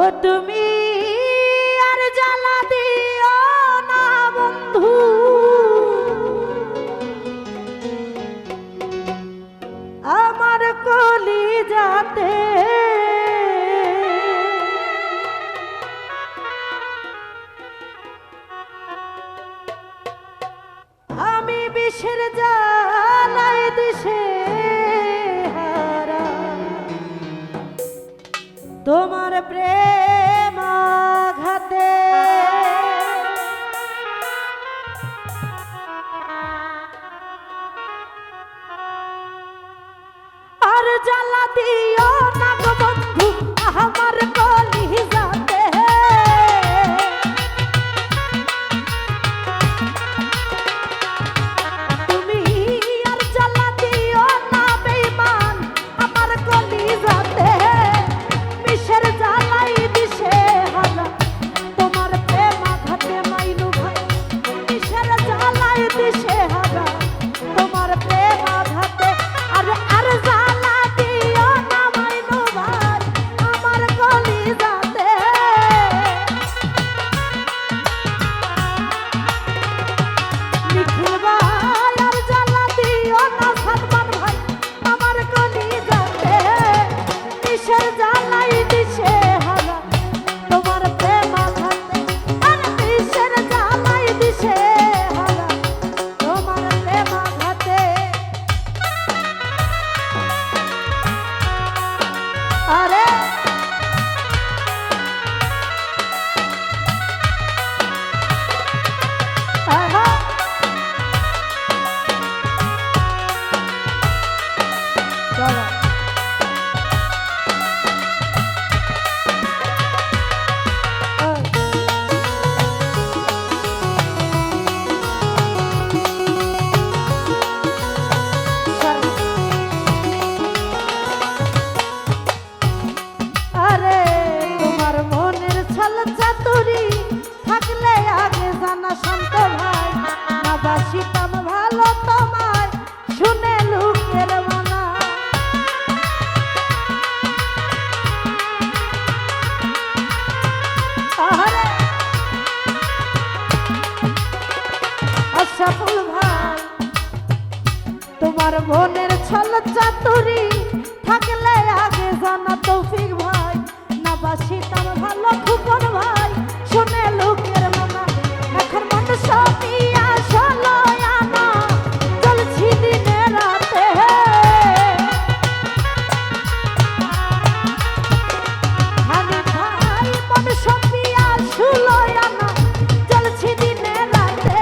ও তুমি আর জ্বালা দিও না বন্ধু, আমার কলিজাতে আমি বিষের জ্বালাই দিশে হারা, তোমার প্রেম আঘাতে আর জ্বালা দিও না গো বন্ধু আমার কলিজাতে। তুমি আর জ্বালা দিও না বেঈমান আমার কলিজাতে, বিষের জ্বালাই দিশে হারা, তোমার প্রেম আঘাতে মাইনু ভাই, বিষের জ্বালাই দিশে হারা, তোমার প্রেম আঘাতে। আর আর জ্বালা দিও না মাইনু ভাই আমার কলিজাতে। নিখিল ভাই আর জ্বালা দিও না সালমান ভাই আমার কলিজাতে, বিষের জ্বালাই দিশে হারা, তোমার প্রেম আঘাতে। আর বিষের জ্বালাই দিশে হারা, তোমার প্রেম আঘাতে। আরে আহা বাবা আরে তোমার মনের ছল চাতুরি থাকলে আগে জানা শান্ত ভাই, না বাসিতাম ভালো তোমায় শুনে লোকের মানা। আরে আশাফুল ভাই তোমার মনের ছল চাতুরি থাকলে আগে জানা তৌফিক ভাই, না বাসিতাম ভালো খুপন ভাই শুনে লোকের মানা। এখন মন সবই আসলো আনা চলছি দিনে রাতে, আমি ভাই মন সবই আসলো আনা চলছি দিনে রাতে,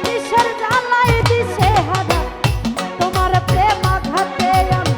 বিষের জ্বালাই দিশে হারা, তোমার প্রেম আঘাতে আমি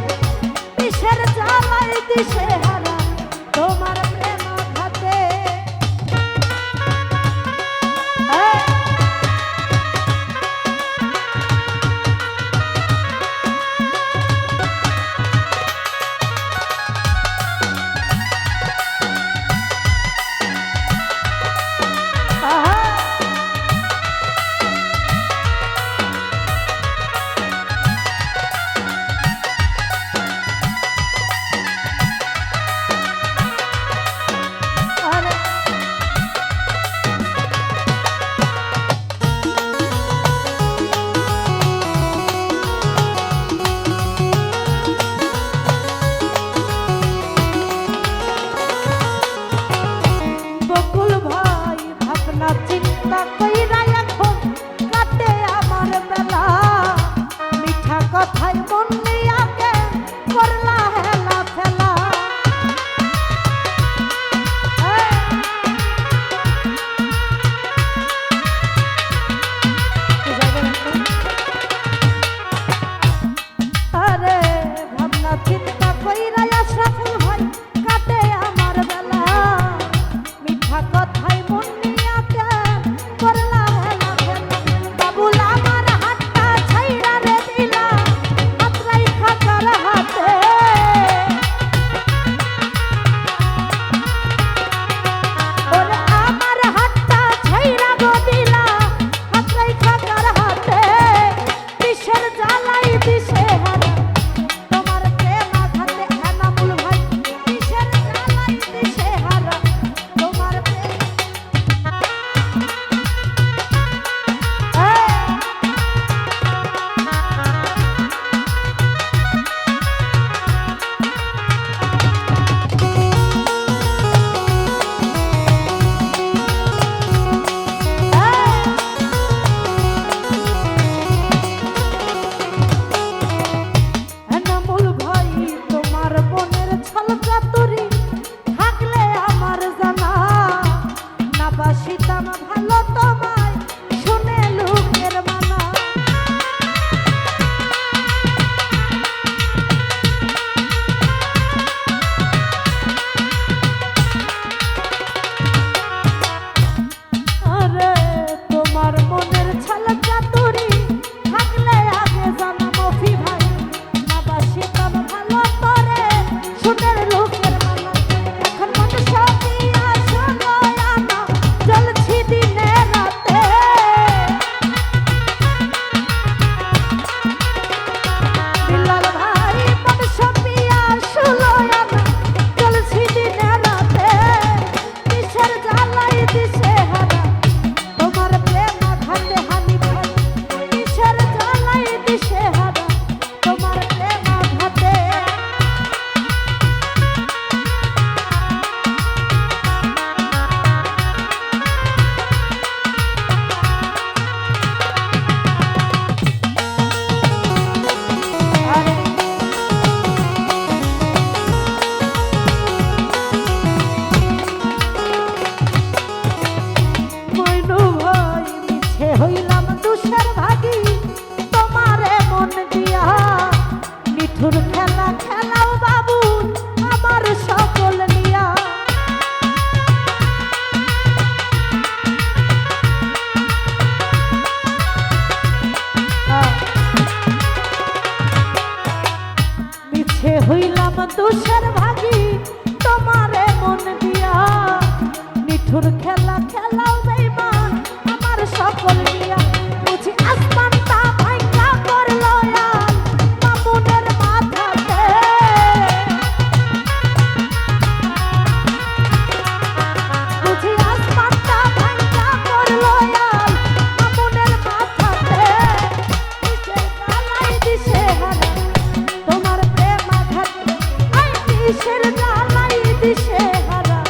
দিশে হারা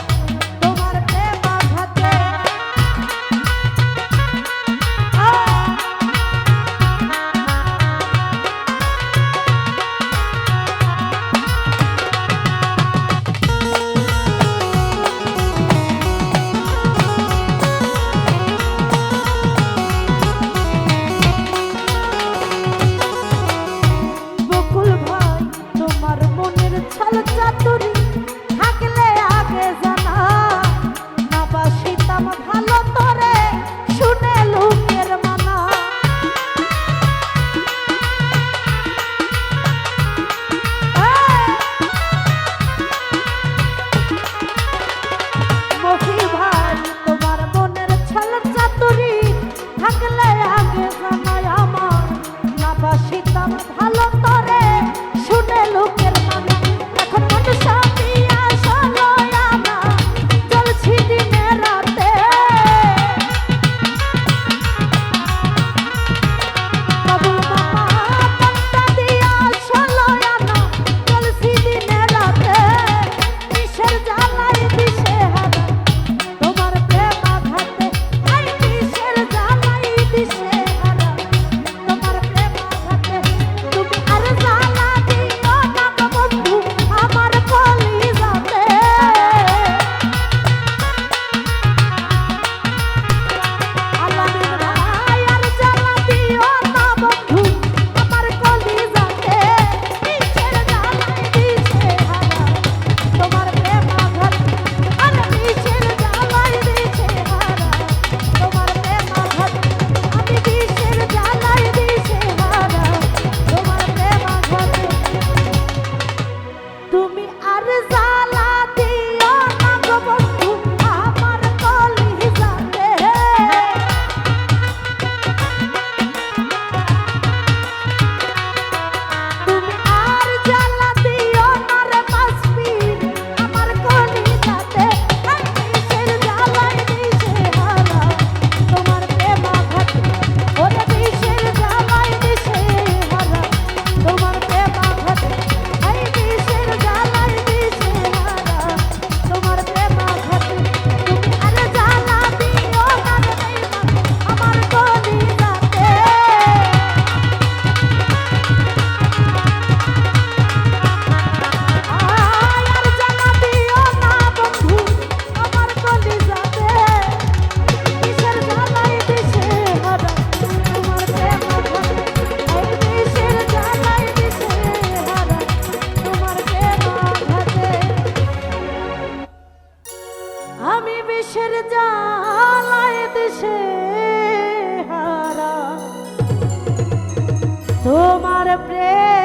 তোমার প্রেম আঘাতে বকুল ভাই তোমার মনের ছল চাতুরি থাকলে আগে জানা না বাসিতাম ভালো তোরে শুনে লোকের মানা মফি ভাই তোমার মনের ছল চাতুরি থাকলে আগে জানা আমার না বাসিতাম ভালো তোরে শুনে লোকের মানা এখন মানুষ আমি আসলো আনা চলছি দিনে রাতে বাবু মামা পান্তা দিয়া আসলো আনা চলছি দিনে রাতে কিসের জ্বালাই দিশে হারা তোমার প্রেম আঘাতে আই কিসের জ্বালাই দিশে হারা তোমার প্রেম আঘাতে তুমি আর জ্বালা দিও না গো বন্ধু আমার কলিজাতে আলামিন ভাই আর জ্বালা দিও না বন্ধু আমার কলিজাতে কিসের জ্বালাই দিশে হারা তোমার প্রেম আঘাতে আরে কিসের জ্বালাই দিশে হারা তোমার প্রেম আঘাতে আমি কিসের জ্বালাই দিশে হারা তোমার প্রেম আঘাতে তুমি আর জ্বালা দিও না গো বন্ধু আমার কলিজাতে তুমি আর জ্বালা দিও না রে মাসপীর আমার কলিজাতে আর কিসের জ্বালাই দিশে হারা তোমার প্রেম আঘাতে ওরে কিসের জ্বালাই দিশে হারা তোমার প্রেম আঘাতে এই কিসের জ্বালাই দিশে হারা তোমার প্রেম আঘাতে তুমি আর জ্বালা দিও না রে বেঈমান আমার কলিজাতে আর জ্বালা দিও না বন্ধু আমার কলিজাতে কিসের জ্বালাই দিশে হারা তোমার প্রেম আঘাতে এই কিসের জ্বালাই দিশে হারা তোমার প্রেম আঘাতে আমি বিষের জ্বালায় দিশে হারা তোমার প্রেম